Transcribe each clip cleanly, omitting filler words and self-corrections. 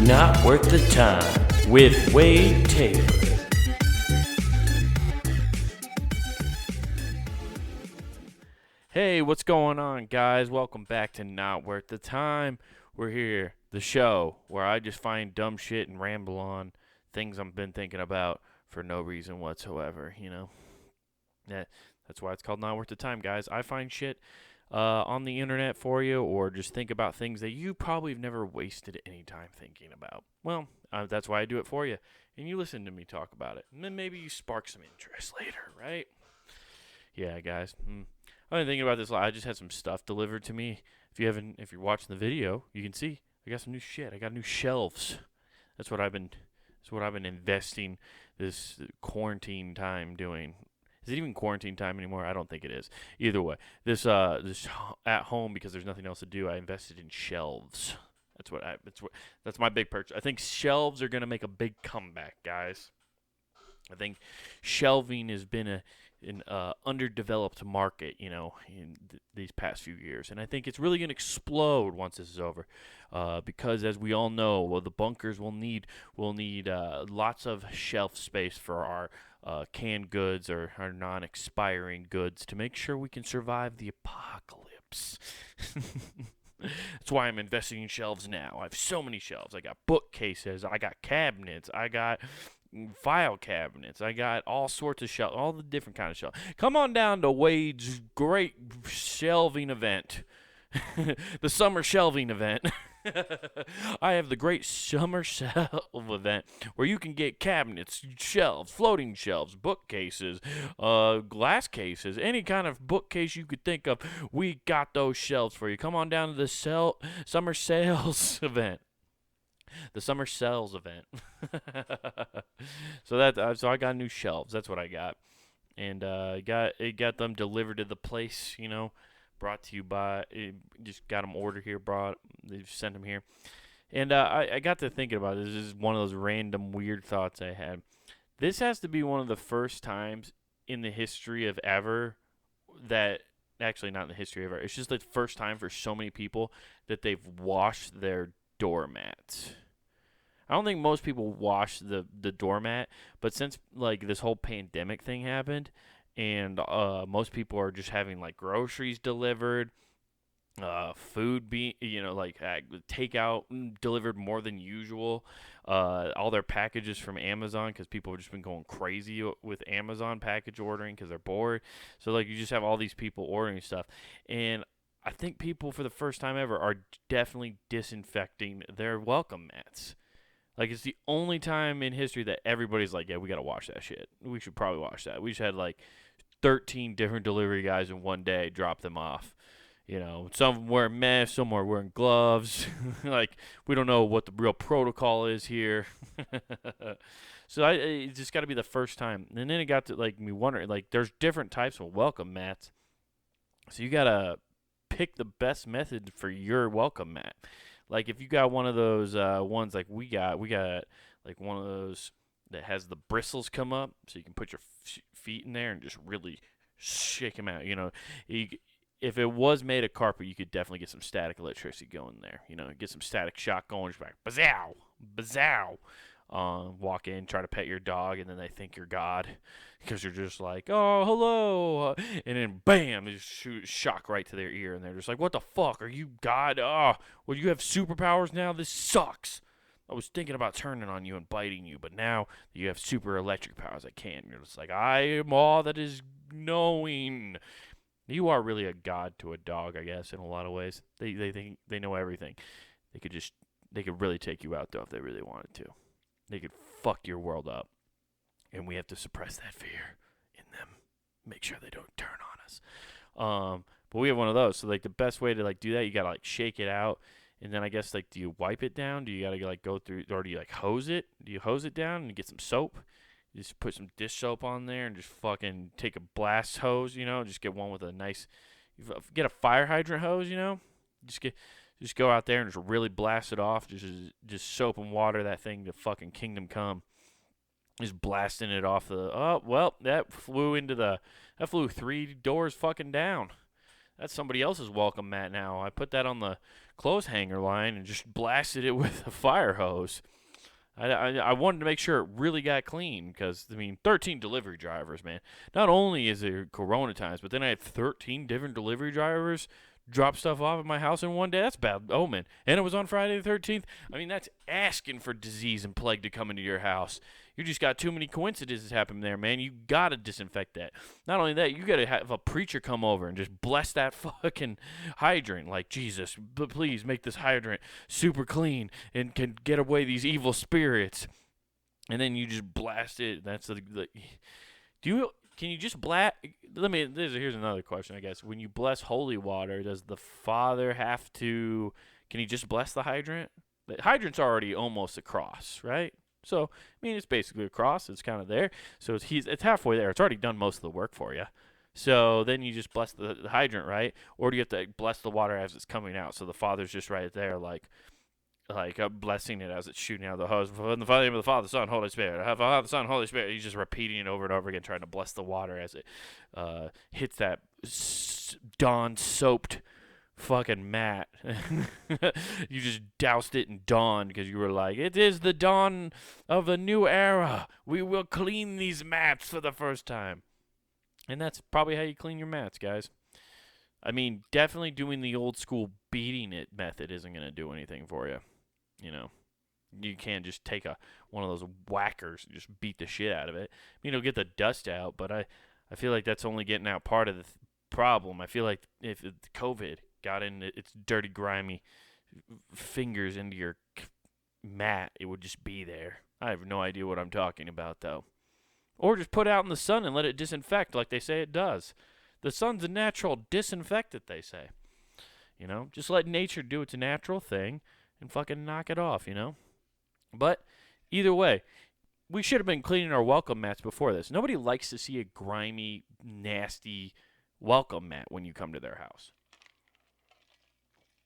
Not Worth the Time with Wade Taylor. Hey, what's going on, guys? Welcome back to Not Worth the Time. We're here, the show where I just find dumb shit and ramble on things I've been thinking about for no reason whatsoever, you know. That's why it's called Not Worth the Time, guys. I find shit on the internet for you, or just think about things that you probably have never wasted any time thinking about. Well, that's why I do it for you, and you listen to me talk about it, and then maybe you spark some interest later, right? Yeah, guys. I've been thinking about this a lot. I just had some stuff delivered to me. If you're watching the video, you can see I got some new shit. I got new shelves. That's what I've been investing this quarantine time doing. Is it even quarantine time anymore? I don't think it is. Either way, this at home, because there's nothing else to do, I invested in shelves. That's my big purchase. I think shelves are gonna make a big comeback, guys. I think shelving has been an underdeveloped market, you know, in these past few years, and I think it's really gonna explode once this is over, because as we all know, well, the bunkers will need lots of shelf space for our canned goods or our non-expiring goods to make sure we can survive the apocalypse. That's why I'm investing in shelves now. I have so many shelves. I got bookcases. I got cabinets. I got file cabinets. I got all sorts of shelves, all the different kind of shelves. Come on down to Wade's great shelving event, the summer shelving event. I have the great summer shelf event where you can get cabinets, shelves, floating shelves, bookcases, glass cases, any kind of bookcase you could think of. We got those shelves for you. Come on down to the summer sales event. The summer sales event. So I got new shelves. That's what I got, and got them delivered to the place. You know, brought to you by. Just got them ordered here. They've sent them here, and I got to thinking about this. This is one of those random weird thoughts I had. This has to be one of the first times in the history of ever that. Actually, not in the history of ever. It's just the first time for so many people that they've washed their doormats. I don't think most people wash the doormat, but since like this whole pandemic thing happened, and most people are just having like groceries delivered, food takeout delivered more than usual, all their packages from Amazon, because people have just been going crazy with Amazon package ordering because they're bored. So like you just have all these people ordering stuff, and I think people for the first time ever are definitely disinfecting their welcome mats. Like, it's the only time in history that everybody's like, yeah, we got to wash that shit. We should probably wash that. We just had, like, 13 different delivery guys in one day drop them off. You know, some wearing masks, some are wearing gloves. Like, we don't know what the real protocol is here. So it just got to be the first time. And then it got to, like, me wondering, like, there's different types of welcome mats. So you got to pick the best method for your welcome mat. Like, if you got one of those ones like we got like one of those that has the bristles come up, so you can put your feet in there and just really shake them out. You know, if it was made of carpet, you could definitely get some static electricity going there. You know, get some static shock going. Just like, bazow, bazow. Walk in, try to pet your dog, and then they think you're God because you're just like, oh, hello, and then bam, they just shoot shock right to their ear, and they're just like, what the fuck, are you God? Oh, well, you have superpowers now? This sucks. I was thinking about turning on you and biting you, but now you have super electric powers, I can't. You're just like, I am all that is knowing. You are really a god to a dog, I guess, in a lot of ways. They think they know everything. They could really take you out, though, if they really wanted to. They could fuck your world up, and we have to suppress that fear in them. Make sure they don't turn on us. But we have one of those. So like the best way to like do that, you gotta like shake it out, and then I guess like, do you wipe it down? Do you gotta like go through, or do you like hose it? Do you hose it down and get some soap? You just put some dish soap on there and just fucking take a blast hose, you know? Just get one with a nice, get a fire hydrant hose, you know? Just go out there and just really blast it off. Just soap and water that thing to fucking kingdom come. Just blasting it off the. Oh well, that flew 3 doors fucking down. That's somebody else's welcome mat now. I put that on the clothes hanger line and just blasted it with a fire hose. I wanted to make sure it really got clean because, I mean, 13 delivery drivers, man. Not only is there Corona times, but then I had 13 different delivery drivers drop stuff off at my house in one day. That's bad omen. And it was on Friday the 13th. I mean, that's asking for disease and plague to come into your house. You just got too many coincidences happening there, man. You got to disinfect that. Not only that, you got to have a preacher come over and just bless that fucking hydrant. Like, Jesus, please make this hydrant super clean and can get away these evil spirits. And then you just blast it. That's can you just blast? Here's another question, I guess. When you bless holy water, does the Father have to? Can he just bless the hydrant? The hydrant's already almost a cross, right? So, I mean, it's basically a cross. It's kind of there. So it's halfway there. It's already done most of the work for you. So then you just bless the hydrant, right? Or do you have to bless the water as it's coming out? So the Father's just right there, like blessing it as it's shooting out of the hose. In the name of the Father, Son, Holy Spirit. Father, Son, Holy Spirit. He's just repeating it over and over again, trying to bless the water as it hits that Dawn-soaped fucking mat. You just doused it in Dawn because you were like, it is the dawn of a new era. We will clean these mats for the first time. And that's probably how you clean your mats, guys. I mean, definitely doing the old school beating it method isn't going to do anything for you. You know, you can't just take one of those whackers and just beat the shit out of it. I mean, it'll get the dust out, but I feel like that's only getting out part of the problem. I feel like if COVID got in its dirty, grimy fingers into your mat, it would just be there. I have no idea what I'm talking about, though. Or just put it out in the sun and let it disinfect like they say it does. The sun's a natural disinfectant, they say. You know, just let nature do its natural thing and fucking knock it off, you know? But either way, we should have been cleaning our welcome mats before this. Nobody likes to see a grimy, nasty welcome mat when you come to their house.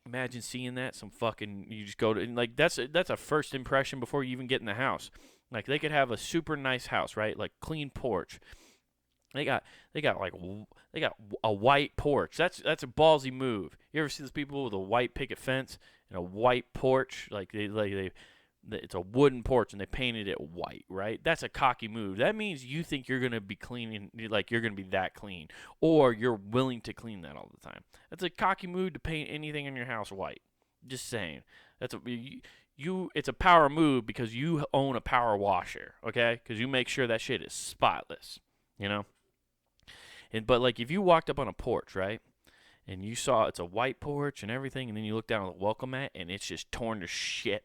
Imagine seeing that. You just go to, and like, that's a first impression before you even get in the house. Like, they could have a super nice house, right? Like, clean porch. They got a white porch. That's a ballsy move. You ever see those people with a white picket fence and a white porch? It's a wooden porch and they painted it white, right? That's a cocky move. That means you think you're gonna be cleaning, like you're gonna be that clean, or you're willing to clean that all the time. That's a cocky move to paint anything in your house white. Just saying. It's a power move because you own a power washer, okay? Because you make sure that shit is spotless, you know. But like if you walked up on a porch, right, and you saw it's a white porch and everything, and then you look down on the welcome mat and it's just torn to shit,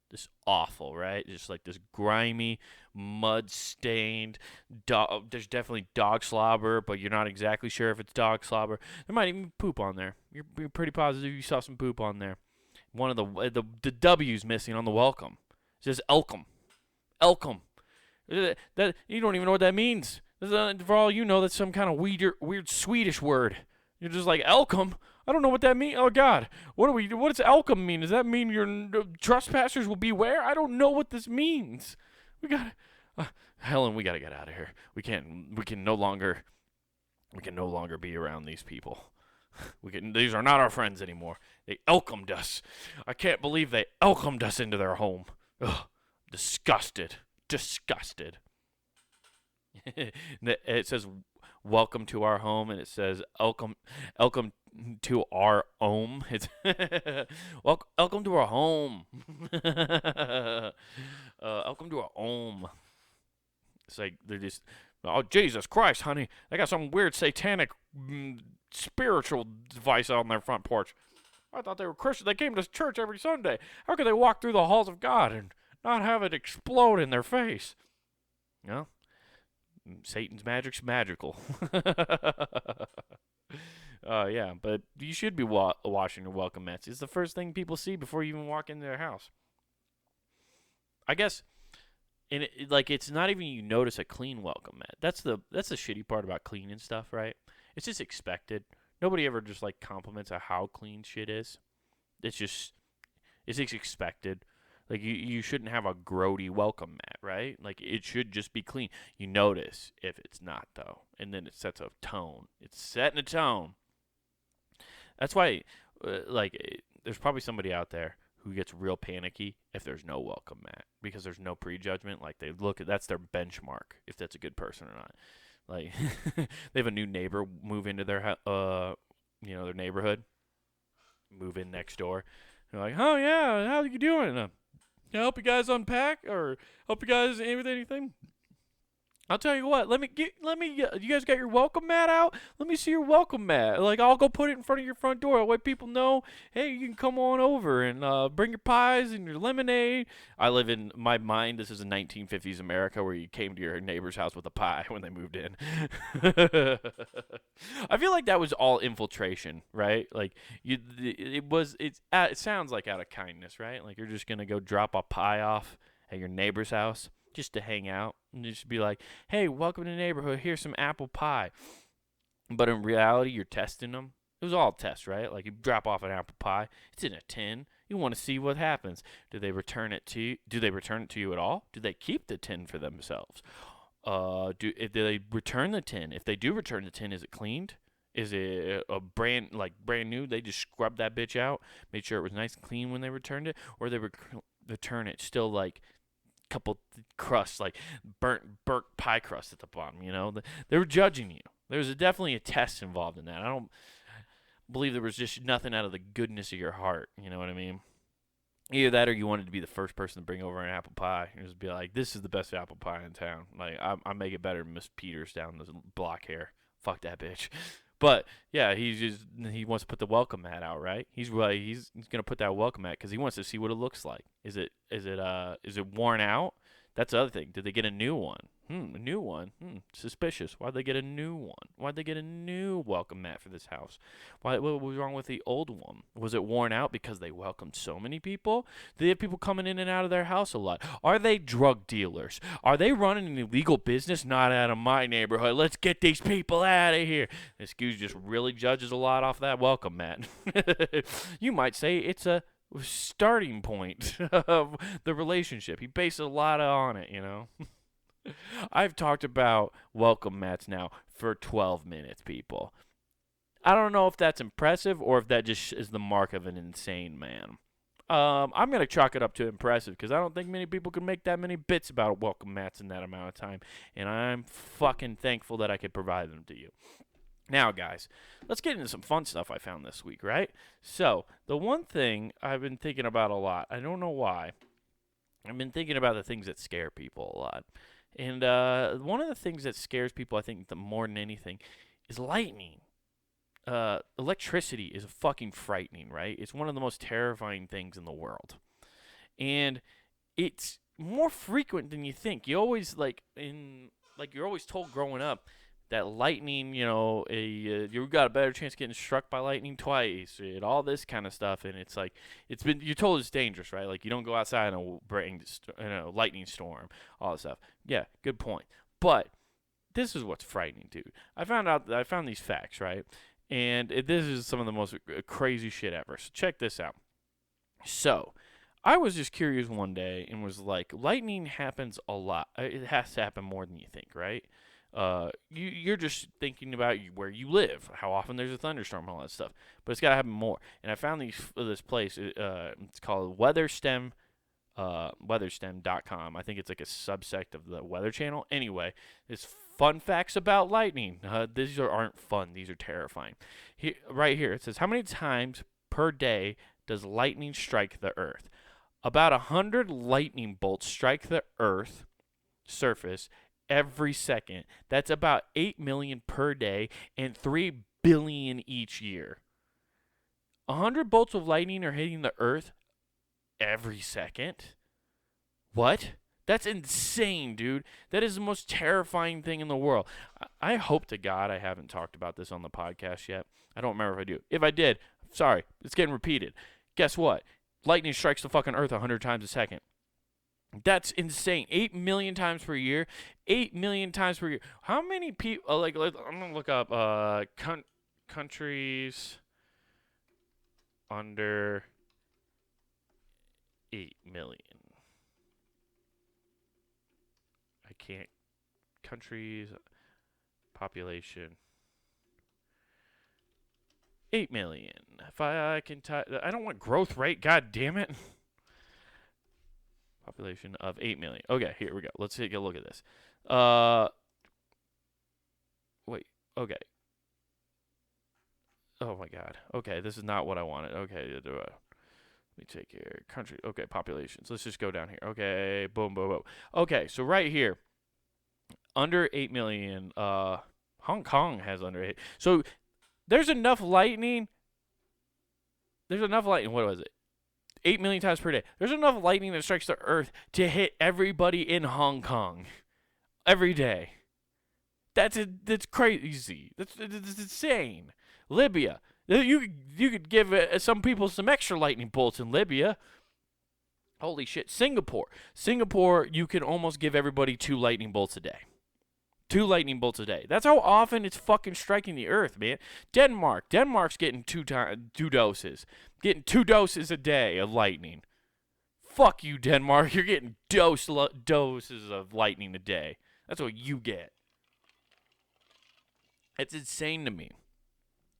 just awful, right? Just like this grimy, mud-stained. There's definitely dog slobber, but you're not exactly sure if it's dog slobber. There might even be poop on there. You're pretty positive you saw some poop on there. One of the W's missing on the welcome. It says Elcom. Elcom. That you don't even know what that means. For all you know, that's some kind of weird Swedish word. You're just like, Elcom? I don't know what that means. Oh, God. What does Elcom mean? Does that mean your trespassers will beware? I don't know what this means. Helen, we got to get out of here. We can no longer be around these people. These are not our friends anymore. They Elcomed us. I can't believe they Elcomed us into their home. Ugh. Disgusted. It says, welcome to our home, and it says, welcome to our home. It's welcome to our home. Welcome to our home. It's like they're just, oh, Jesus Christ, honey. They got some weird satanic spiritual device out on their front porch. I thought they were Christians. They came to church every Sunday. How could they walk through the halls of God and not have it explode in their face? You know? Satan's magic's magical. Yeah, but you should be washing your welcome mats. It's the first thing people see before you even walk into their house. I guess, and it's not even you notice a clean welcome mat. That's the shitty part about cleaning stuff, right? It's just expected. Nobody ever just like compliments on how clean shit is. It's expected. Like, you shouldn't have a grody welcome mat, right? Like, it should just be clean. You notice if it's not, though. And then it sets a tone. It's setting a tone. That's why, there's probably somebody out there who gets real panicky if there's no welcome mat because there's no prejudgment. Like they look at that's their benchmark if that's a good person or not. Like they have a new neighbor move into their their neighborhood, move in next door. They're like, oh yeah, how you doing? Can I help you guys unpack or help you guys with anything? I'll tell you what. You guys got your welcome mat out? Let me see your welcome mat. Like I'll go put it in front of your front door. That way people know, hey, you can come on over and bring your pies and your lemonade. I live in my mind. This is a 1950s America where you came to your neighbor's house with a pie when they moved in. I feel like that was all infiltration, right? Like it sounds like out of kindness, right? Like you're just gonna go drop a pie off at your neighbor's house just to hang out and just be like, hey, welcome to the neighborhood. Here's some apple pie. But in reality, you're testing them. It was all a test, right? Like you drop off an apple pie. It's in a tin. You want to see what happens. Do they return it to you? Do they return it to you at all? Do they keep the tin for themselves? Do they return the tin? If they do return the tin, is it cleaned? Is it a brand new? They just scrubbed that bitch out, made sure it was nice and clean when they returned it, or they return it still like couple crusts, like burnt pie crust at the bottom. They were judging you. There was definitely a test involved in that. I don't believe there was just nothing out of the goodness of your heart. You know what I mean? Either that, or you wanted to be the first person to bring over an apple pie and just be like, "This is the best apple pie in town. Like I make it better than Miss Peters down the block here. Fuck that bitch." But yeah, he wants to put the welcome mat out, right? He's gonna put that welcome mat because he wants to see what it looks like. Is it worn out? That's the other thing. Did they get a new one? A new one. Suspicious. Why'd they get a new one? Why'd they get a new welcome mat for this house? What was wrong with the old one? Was it worn out because they welcomed so many people? Do they have people coming in and out of their house a lot? Are they drug dealers? Are they running an illegal business? Not out of my neighborhood. Let's get these people out of here. This goose just really judges a lot off that welcome mat. You might say it's a starting point of the relationship. He bases a lot on it. I've talked about welcome mats now for 12 minutes, people. I don't know if that's impressive or if that just is the mark of an insane man. I'm going to chalk it up to impressive because I don't think many people can make that many bits about welcome mats in that amount of time, and I'm fucking thankful that I could provide them to you. Now, guys, let's get into some fun stuff I found this week, right? So, the one thing I've been thinking about a lot, I don't know why, I've been thinking about the things that scare people a lot. And one of the things that scares people, I think, more than anything, is lightning. Electricity is fucking frightening, right? It's one of the most terrifying things in the world. And it's more frequent than you think. You always, you're always told growing up, that lightning, you got a better chance of getting struck by lightning twice, and all this kind of stuff. And it's like, you're told it's dangerous, right? Like you don't go outside in a lightning storm, all this stuff. Yeah, good point. But this is what's frightening, dude. I found these facts, right? And this is some of the most crazy shit ever. So check this out. So I was just curious one day and was like, lightning happens a lot. It has to happen more than you think, right? You're just thinking about where you live, how often there's a thunderstorm, all that stuff. But it's got to happen more. And I found this place. It's called Weatherstem, weatherstem.com. I think it's like a subsect of the Weather Channel. Anyway, it's fun facts about lightning. These aren't fun. These are terrifying. Right here, it says, how many times per day does lightning strike the Earth? About 100 lightning bolts strike the Earth surface every second. That's about 8 million per day and 3 billion each year. 100 bolts of lightning are hitting the Earth every second? What? That's insane, dude. That is the most terrifying thing in the world. I hope to God I haven't talked about this on the podcast yet. I don't remember if I do. If I did, sorry, it's getting repeated. Guess what? Lightning strikes the fucking Earth 100 times a second. That's insane. 8 million times per year. 8 million times per year. How many people, I'm going to look up countries under 8 million. I can't. Countries, population. 8 million. If I can I don't want growth rate. God damn it. Population of 8 million. Okay, here we go. Let's take a look at this. Wait. Okay. Oh my God. Okay, this is not what I wanted. Okay, let me take here. Country. Okay, populations. Let's just go down here. Okay, boom, boom, boom. Okay, so right here, under 8 million. Hong Kong has under 8. So there's enough lightning. There's enough lightning. What was it? 8 million times per day. There's enough lightning that strikes the earth to hit everybody in Hong Kong every day. That's crazy. That's insane. Libya. You could give some people some extra lightning bolts in Libya. Holy shit. Singapore. Singapore, you can almost give everybody 2 lightning bolts a day. 2 lightning bolts a day. That's how often it's fucking striking the earth, man. Denmark. Denmark's getting 2 doses. Getting 2 doses a day of lightning. Fuck you, Denmark. You're getting doses of lightning a day. That's what you get. It's insane to me.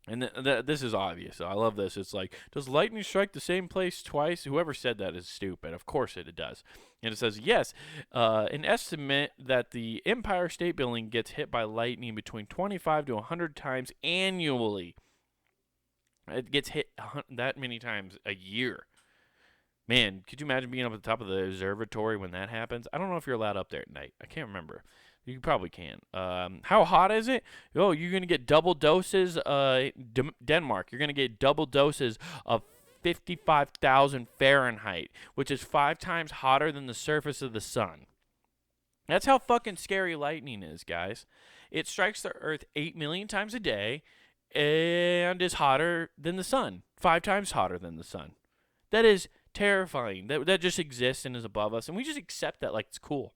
And this is obvious. So I love this. It's like, does lightning strike the same place twice? Whoever said that is stupid. Of course it does. And it says, yes, an estimate that the Empire State Building gets hit by lightning between 25 to 100 times annually. It gets hit that many times a year. Man, could you imagine being up at the top of the observatory when that happens? I don't know if you're allowed up there at night. I can't remember. You probably can. How hot is it? Oh, you're going to get double doses. Denmark, you're going to get double doses of 55,000 Fahrenheit, which is 5 times hotter than the surface of the sun. That's how fucking scary lightning is, guys. It strikes the earth 8 million times a day and is hotter than the sun. 5 times hotter than the sun. That is terrifying. That just exists and is above us, and we just accept that like it's cool.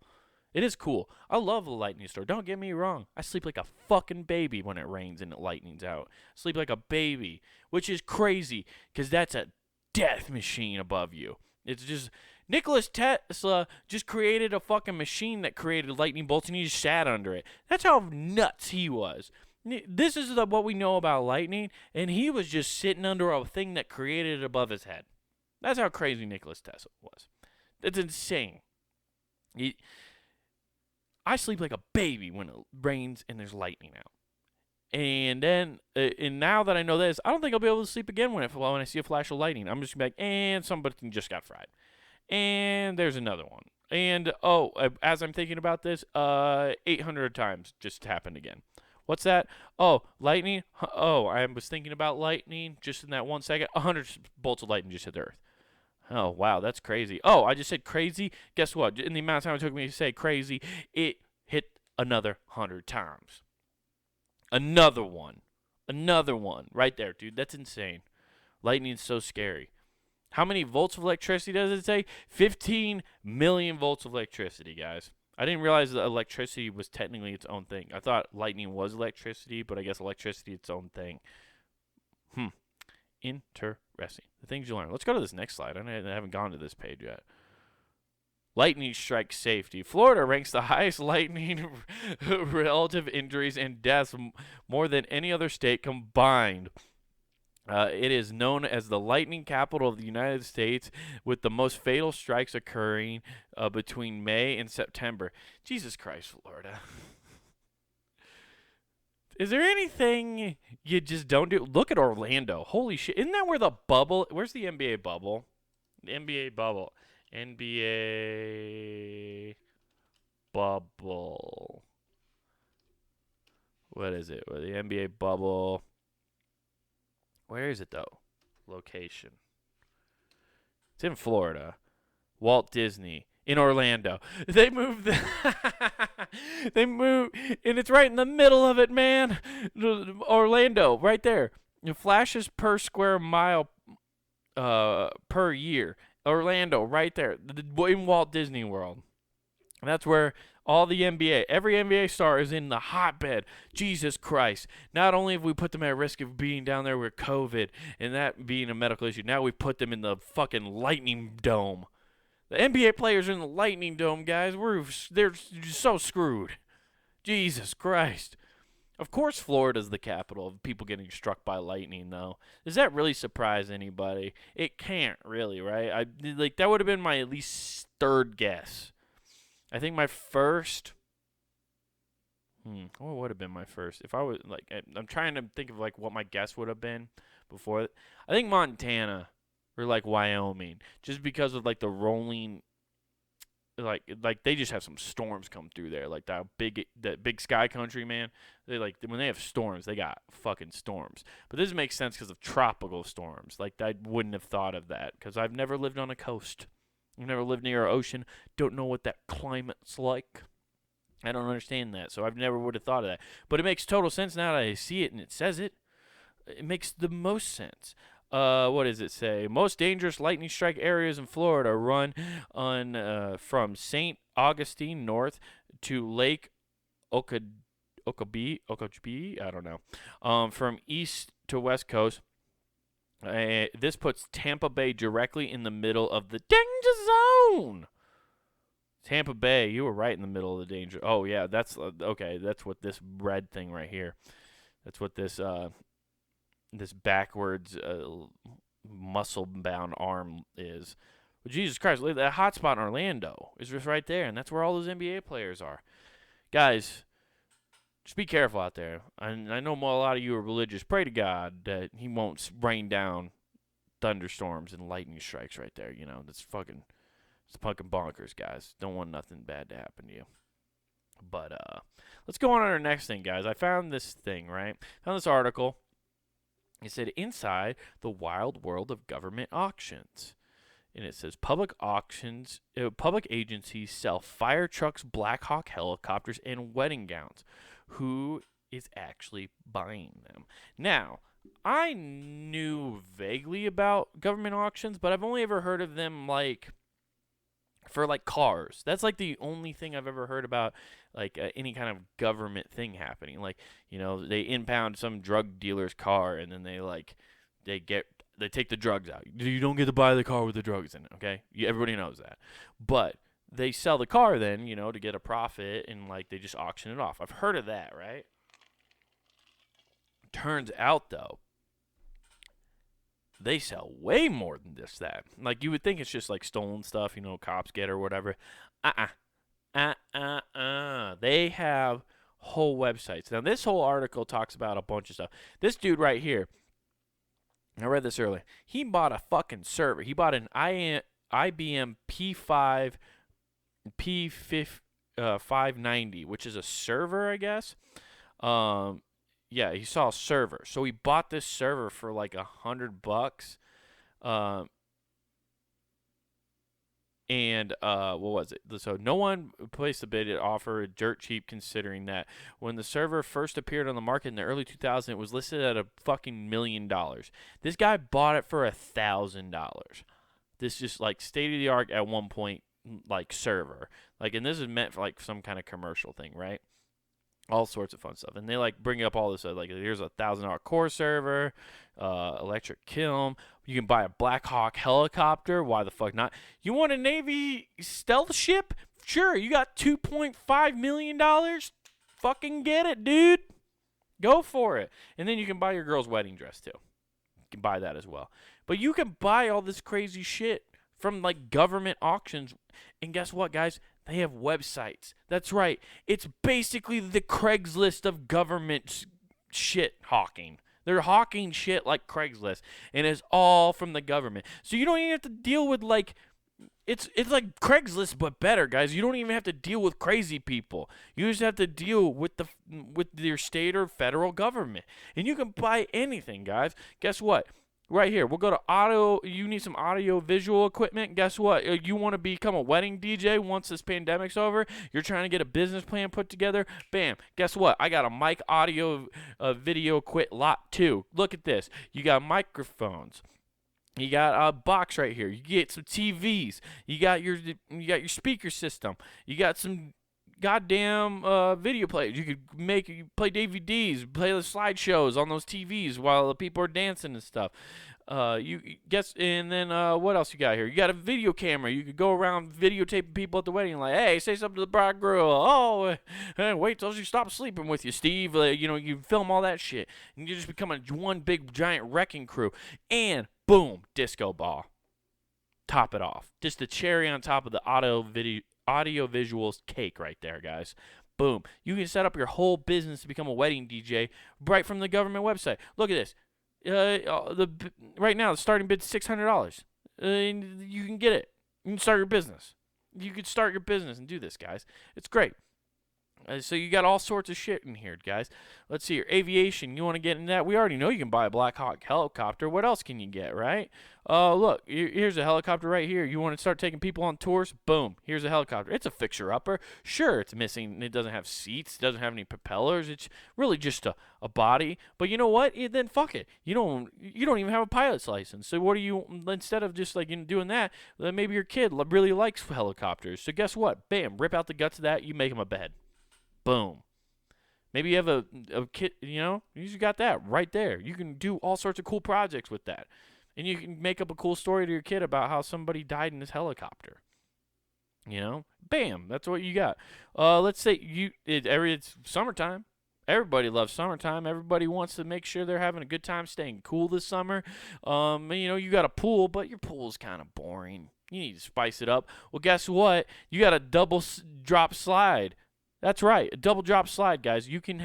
It is cool. I love a lightning storm. Don't get me wrong. I sleep like a fucking baby when it rains and it lightnings out. I sleep like a baby, which is crazy because that's a death machine above you. It's just Nikola Tesla just created a fucking machine that created lightning bolts and he just sat under it. That's how nuts he was. This is what we know about lightning, and he was just sitting under a thing that created it above his head. That's how crazy Nikola Tesla was. It's insane. I sleep like a baby when it rains and there's lightning out. And then, and now that I know this, I don't think I'll be able to sleep again when I see a flash of lightning. I'm just going to be like, and somebody just got fried. And there's another one. And, as I'm thinking about this, 800 times just happened again. What's that? Oh, lightning? Oh, I was thinking about lightning just in that 1 second. 100 bolts of lightning just hit the earth. Oh, wow, that's crazy. Oh, I just said crazy. Guess what? In the amount of time it took me to say crazy, it hit another 100 times. Another one. Another one. Right there, dude. That's insane. Lightning's so scary. How many volts of electricity does it say? 15 million volts of electricity, guys. I didn't realize that electricity was technically its own thing. I thought lightning was electricity, but I guess electricity is its own thing. Interesting. The things you learn. Let's go to this next slide. I haven't gone to this page yet. Lightning strike safety. Florida ranks the highest lightning relative injuries and deaths more than any other state combined. It is known as the lightning capital of the United States, with the most fatal strikes occurring between May and September. Jesus Christ, Florida. Is there anything you just don't do? Look at Orlando. Holy shit. Isn't that where the bubble? Where's the NBA bubble? The NBA bubble. NBA bubble. What is it? The NBA bubble. Where is it, though? Location. It's in Florida. Walt Disney. In Orlando. They moved they moved, and it's right in the middle of it, man. Orlando, right there. Flashes per square mile per year. Orlando, right there. In Walt Disney World. That's where all the every NBA star is in the hotbed. Jesus Christ. Not only have we put them at risk of being down there with COVID and that being a medical issue, now we put them in the fucking lightning dome. The NBA players are in the Lightning Dome, guys. They're so screwed. Jesus Christ. Of course, Florida's the capital of people getting struck by lightning, though. Does that really surprise anybody? It can't really, right? Like that would have been my at least third guess. I think my first. What would have been my first? If I was like, I'm trying to think of like what my guess would have been before. I think Montana or like Wyoming, just because of like the rolling, like they just have some storms come through there, like that big sky country, man. They like when they have storms, they got fucking storms. But this makes sense because of tropical storms. Like I wouldn't have thought of that because I've never lived on a coast. I've never lived near an ocean. Don't know what that climate's like. I don't understand that, so I've never would have thought of that. But it makes total sense now that I see it and it says it. It makes the most sense. What does it say? Most dangerous lightning strike areas in Florida run on from St. Augustine north to Lake Okeechobee. I don't know. From east to west coast. This puts Tampa Bay directly in the middle of the danger zone. Tampa Bay, you were right in the middle of the danger. Oh yeah, that's okay. That's what this red thing right here. That's what this this backwards muscle-bound arm is. Well, Jesus Christ, look, that hotspot in Orlando is just right there, and that's where all those NBA players are. Guys, just be careful out there. I know a lot of you are religious. Pray to God that He won't rain down thunderstorms and lightning strikes right there. You know, that's fucking. It's fucking bonkers, guys. Don't want nothing bad to happen to you. But let's go on to our next thing, guys. I found this thing, right? Found this article. It said, Inside the Wild World of Government Auctions. And it says, public agencies sell fire trucks, Black Hawk helicopters, and wedding gowns. Who is actually buying them? Now, I knew vaguely about government auctions, but I've only ever heard of them, like, for like cars. That's like the only thing I've ever heard about, like any kind of government thing happening. Like, you know, they impound some drug dealer's car and then they take the drugs out. You don't get to buy the car with the drugs in it, okay? Everybody knows that. But they sell the car then, you know, to get a profit, and like they just auction it off. I've heard of that, right? Turns out though, they sell way more than just that. Like, you would think it's just like stolen stuff, you know, cops get or whatever. They have whole websites. Now, this whole article talks about a bunch of stuff. This dude right here, I read this earlier. He bought a fucking server. He bought an IBM P590, which is a server, I guess. Yeah, he saw a server. So he bought this server for like $100. What was it? So no one placed a bid. It offered dirt cheap, considering that when the server first appeared on the market in the early 2000s, it was listed at a fucking $1 million. This guy bought it for $1,000. This just like state of the art at one point, like server. Like, and this is meant for like some kind of commercial thing, right? All sorts of fun stuff. And they like bring up all this, like, here's a $1,000 core server, electric kiln. You can buy a Black Hawk helicopter. Why the fuck not? You want a Navy stealth ship? Sure. You got $2.5 million? Fucking get it, dude. Go for it. And then you can buy your girl's wedding dress too. You can buy that as well. But you can buy all this crazy shit from like government auctions. And guess what, guys? They have websites. That's right. It's basically the Craigslist of government shit hawking. They're hawking shit like Craigslist, and it's all from the government. So you don't even have to deal with like it's like Craigslist but better, guys. You don't even have to deal with crazy people. You just have to deal with your state or federal government, and you can buy anything, guys. Guess what? Right here, we'll go to audio. You need some audio visual equipment. Guess what? You want to become a wedding DJ once this pandemic's over. You're trying to get a business plan put together. Bam. Guess what? I got a mic audio video quit lot 2. Look at this. You got microphones. You got a box right here. You get some TVs. You got your speaker system. You got some goddamn video players. You could play DVDs, play the slideshows on those TVs while the people are dancing and stuff. You guess, and then what else you got here? You got a video camera. You could go around videotaping people at the wedding, like, hey, say something to the bridegroom. Oh, wait till she stops sleeping with you, Steve. You film all that shit, and you just become one big giant wrecking crew. And boom, disco ball. Top it off. Just the cherry on top of the audio visuals cake right there, guys. Boom. You can set up your whole business to become a wedding DJ right from the government website. Look at this. Right now the starting bid's $600. You can get it. You can start your business. You can start your business and do this, guys. It's great. So you got all sorts of shit in here, guys. Let's see here. Aviation. You want to get in that? We already know you can buy a Black Hawk helicopter. What else can you get, right? Look, here's a helicopter right here. You want to start taking people on tours? Boom. Here's a helicopter. It's a fixer-upper. Sure, it's missing. It doesn't have seats. It doesn't have any propellers. It's really just a body. But you know what? Then fuck it. You don't even have a pilot's license. So what do you, instead of just like doing that, maybe your kid really likes helicopters. So guess what? Bam. Rip out the guts of that. You make him a bed. Boom. Maybe you have a kid, you just got that right there. You can do all sorts of cool projects with that. And you can make up a cool story to your kid about how somebody died in this helicopter. Bam, that's what you got. Let's say it's summertime. Everybody loves summertime. Everybody wants to make sure they're having a good time staying cool this summer. You got a pool, but your pool's kind of boring. You need to spice it up. Well, guess what? You got a double drop slide. That's right, a double drop slide, guys. You can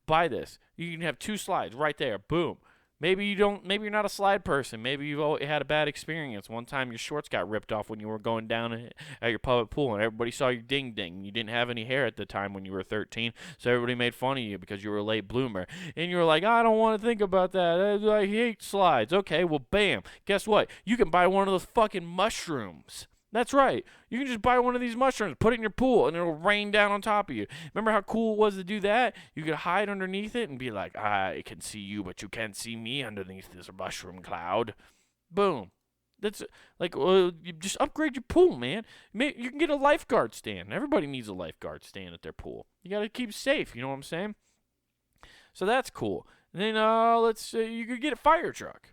buy this. You can have 2 slides right there. Boom. Maybe you're not a slide person. Maybe you've had a bad experience. One time your shorts got ripped off when you were going down at your public pool, and everybody saw your ding ding. You didn't have any hair at the time when you were 13, so everybody made fun of you because you were a late bloomer. And you were like, I don't want to think about that. I hate slides. Okay, well, bam. Guess what? You can buy one of those fucking mushrooms. That's right. You can just buy one of these mushrooms, put it in your pool, and it'll rain down on top of you. Remember how cool it was to do that? You could hide underneath it and be like, I can see you, but you can't see me underneath this mushroom cloud. Boom. That's like, you just upgrade your pool, man. You can get a lifeguard stand. Everybody needs a lifeguard stand at their pool. You got to keep safe, you know what I'm saying? So that's cool. And then you could get a fire truck.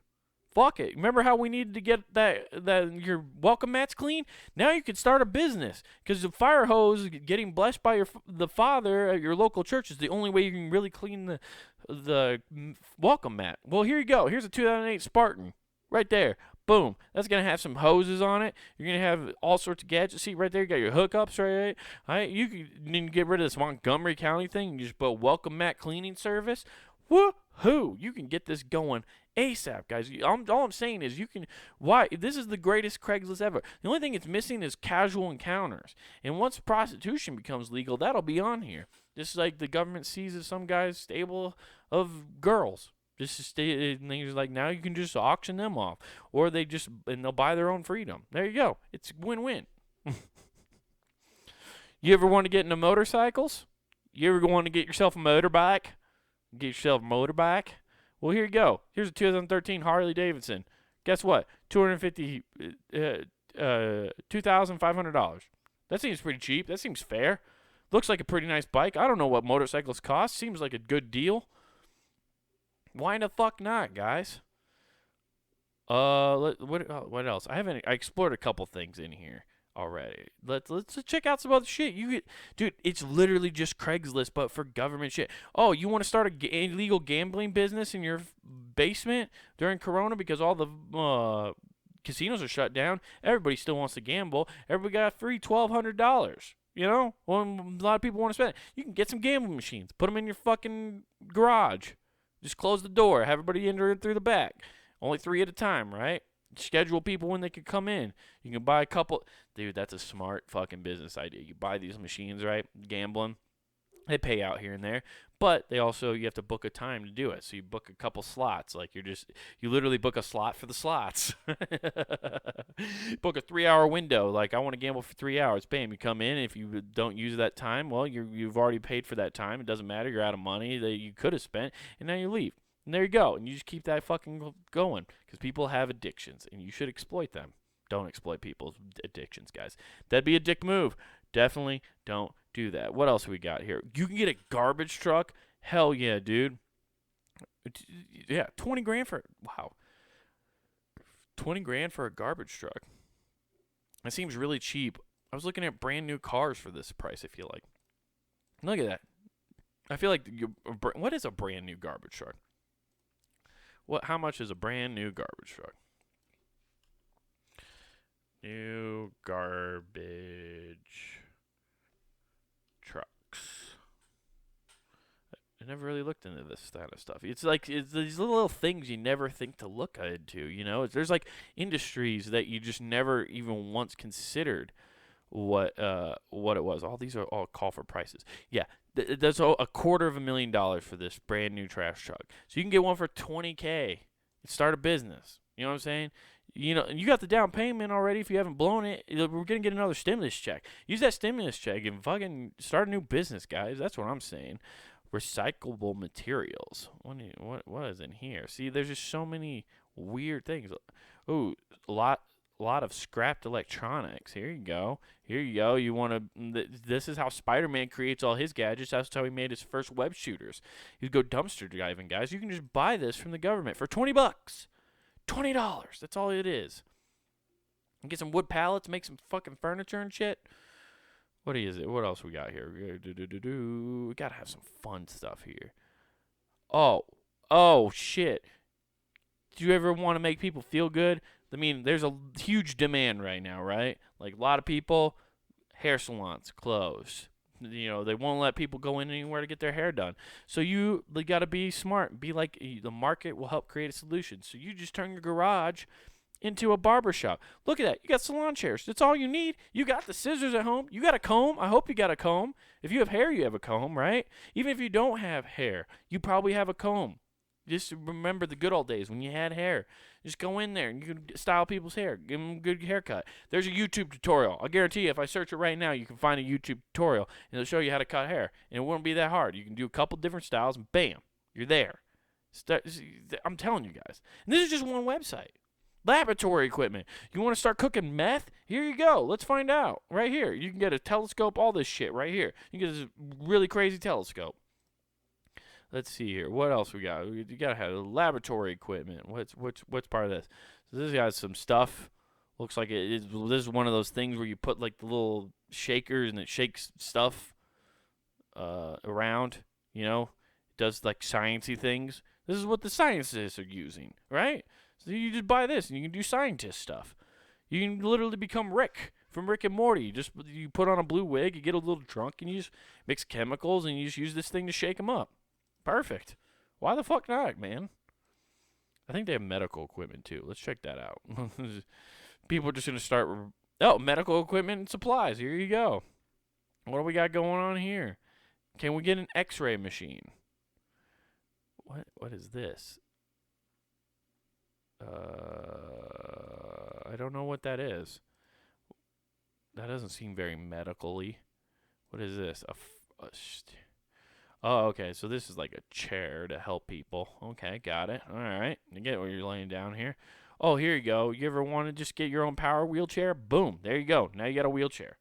Fuck it. Remember how we needed to get that your welcome mats clean? Now you can start a business because the fire hose getting blessed by the father at your local church is the only way you can really clean the welcome mat. Well, here you go. Here's a 2008 Spartan right there. Boom. That's going to have some hoses on it. You're going to have all sorts of gadgets. See right there, you got your hookups right. All right. You can get rid of this Montgomery County thing and just put welcome mat cleaning service. Woohoo! You can get this going ASAP, guys. All I'm saying is this is the greatest Craigslist ever. The only thing it's missing is casual encounters. And once prostitution becomes legal, that'll be on here. Just like the government seizes some guy's stable of girls. Just to stay, and they're like, now you can just auction them off. Or they'll buy their own freedom. There you go. It's win-win. You ever want to get into motorcycles? You ever want to get yourself a motorbike? Get yourself a motorbike? Well, here you go. Here's a 2013 Harley Davidson. Guess what? $2,500. That seems pretty cheap. That seems fair. Looks like a pretty nice bike. I don't know what motorcycles cost. Seems like a good deal. Why the fuck not, guys? What else? I explored a couple things in here already. Let's check out some other shit. Dude, it's literally just Craigslist, but for government shit. Oh, you want to start a illegal gambling business in your basement during Corona because all the casinos are shut down? Everybody still wants to gamble. Everybody got free $1,200. Well, a lot of people want to spend it. You can get some gambling machines. Put them in your fucking garage. Just close the door. Have everybody enter through the back. Only 3 at a time, right? Schedule people when they can come in. You can buy a couple. Dude, that's a smart fucking business idea. You buy these machines, right? Gambling. They pay out here and there. But you have to book a time to do it. So you book a couple slots. Like you literally book a slot for the slots. Book a 3-hour window. Like, I want to gamble for 3 hours. Bam, you come in. If you don't use that time, well, you've already paid for that time. It doesn't matter. You're out of money that you could have spent. And now you leave. And there you go. And you just keep that fucking going. Because people have addictions. And you should exploit them. Don't exploit people's addictions, guys. That'd be a dick move. Definitely don't do that. What else we got here? You can get a garbage truck. Hell yeah, dude. Yeah, 20 grand for wow. 20 grand for a garbage truck. That seems really cheap. I was looking at brand new cars for this price, I feel like. Look at that. I feel like what is a brand new garbage truck? How much is a brand new garbage truck? New garbage trucks. I never really looked into this kind of stuff. It's like it's these little things you never think to look into. There's like industries that you just never even once considered what it was. All these are all call for prices. Yeah, that's $250,000 for this brand new trash truck. So you can get one for $20K. Start a business. You know what I'm saying? And you got the down payment already. If you haven't blown it, we're gonna get another stimulus check. Use that stimulus check and fucking start a new business, guys. That's what I'm saying. Recyclable materials. What is in here? See, there's just so many weird things. Ooh, a lot of scrapped electronics. Here you go. You want to? This is how Spider-Man creates all his gadgets. That's how he made his first web shooters. You go dumpster diving, guys. You can just buy this from the government for $20. $20. That's all it is. And get some wood pallets, make some fucking furniture and shit. What is it? What else we got here? We gotta have some fun stuff here. Oh shit. Do you ever want to make people feel good? I mean, there's a huge demand right now, right? Like a lot of people, hair salons closed. They won't let people go in anywhere to get their hair done. So you got to be smart. Be like, the market will help create a solution. So you just turn your garage into a barber shop. Look at that. You got salon chairs. That's all you need. You got the scissors at home. You got a comb. I hope you got a comb. If you have hair, you have a comb, right? Even if you don't have hair, you probably have a comb. Just remember the good old days when you had hair. Just go in there and you can style people's hair. Give them a good haircut. There's a YouTube tutorial. I'll guarantee you if I search it right now, you can find a YouTube tutorial and it'll show you how to cut hair. And it won't be that hard. You can do a couple different styles and bam, you're there. I'm telling you guys. And this is just one website. Laboratory equipment. You want to start cooking meth? Here you go. Let's find out. Right here. You can get a telescope, all this shit right here. You can get this really crazy telescope. Let's see here. What else we got? You gotta have laboratory equipment. What's part of this? So this got some stuff. Looks like this is one of those things where you put like the little shakers and it shakes stuff around. It does like sciencey things. This is what the scientists are using, right? So you just buy this and you can do scientist stuff. You can literally become Rick from Rick and Morty. You put on a blue wig, you get a little drunk, and you just mix chemicals and you just use this thing to shake them up. Perfect. Why the fuck not, man? I think they have medical equipment too. Let's check that out. People are just going to start. Medical equipment and supplies. Here you go. What do we got going on here? Can we get an X-ray machine? What is this? I don't know what that is. That doesn't seem very medical-y. What is this? Oh, okay. So this is like a chair to help people. Okay, got it. All right. I get what you're laying down here. Oh, here you go. You ever want to just get your own power wheelchair? Boom. There you go. Now you got a wheelchair.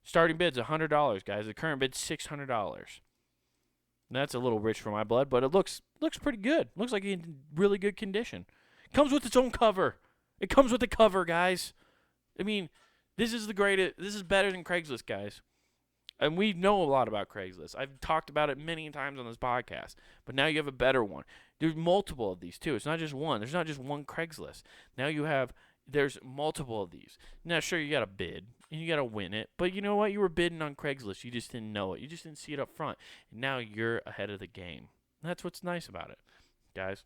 Starting bid's $100, guys. The current bid's $600. That's a little rich for my blood, but it looks pretty good. Looks like it's in really good condition. Comes with its own cover. It comes with the cover, guys. I mean, this is the greatest. This is better than Craigslist, guys. And we know a lot about Craigslist. I've talked about it many times on this podcast. But now you have a better one. There's multiple of these, too. It's not just one. There's not just one Craigslist. Now there's multiple of these. Now, sure, you got to bid, and you got to win it. But you know what? You were bidding on Craigslist. You just didn't know it. You just didn't see it up front. And now you're ahead of the game. And that's what's nice about it, guys.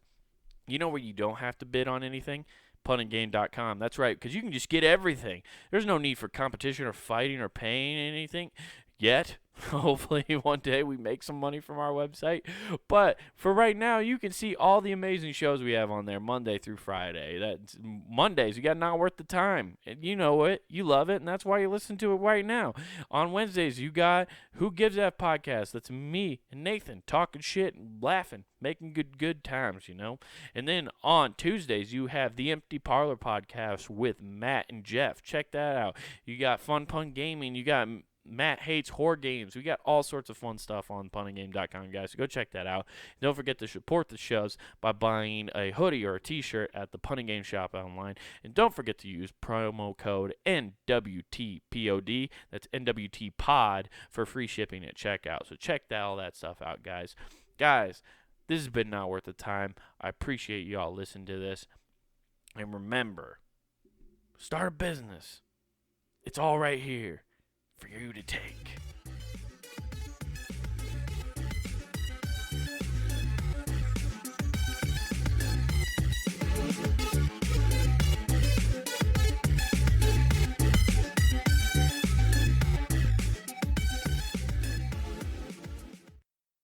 You know where you don't have to bid on anything? punandgame.com. That's right, because you can just get everything. There's no need for competition or fighting or paying anything yet. Hopefully one day we make some money from our website. But for right now, you can see all the amazing shows we have on there Monday through Friday. That's Mondays, you got Not Worth the Time. And you know it. You love it, and that's why you listen to it right now. On Wednesdays, you got Who Gives That Podcast. That's me and Nathan talking shit and laughing, making good times, And then on Tuesdays, you have the Empty Parlor Podcast with Matt and Jeff. Check that out. You got Fun Pun Gaming. You got Matt hates horror games. We got all sorts of fun stuff on punninggame.com, guys. So go check that out. Don't forget to support the shows by buying a hoodie or a t-shirt at the Punning Game shop online. And don't forget to use promo code NWTPOD. That's NWT Pod for free shipping at checkout. So check all that stuff out, guys. Guys, this has been Not Worth the Time. I appreciate you all listening to this. And remember, start a business. It's all right here for you to take.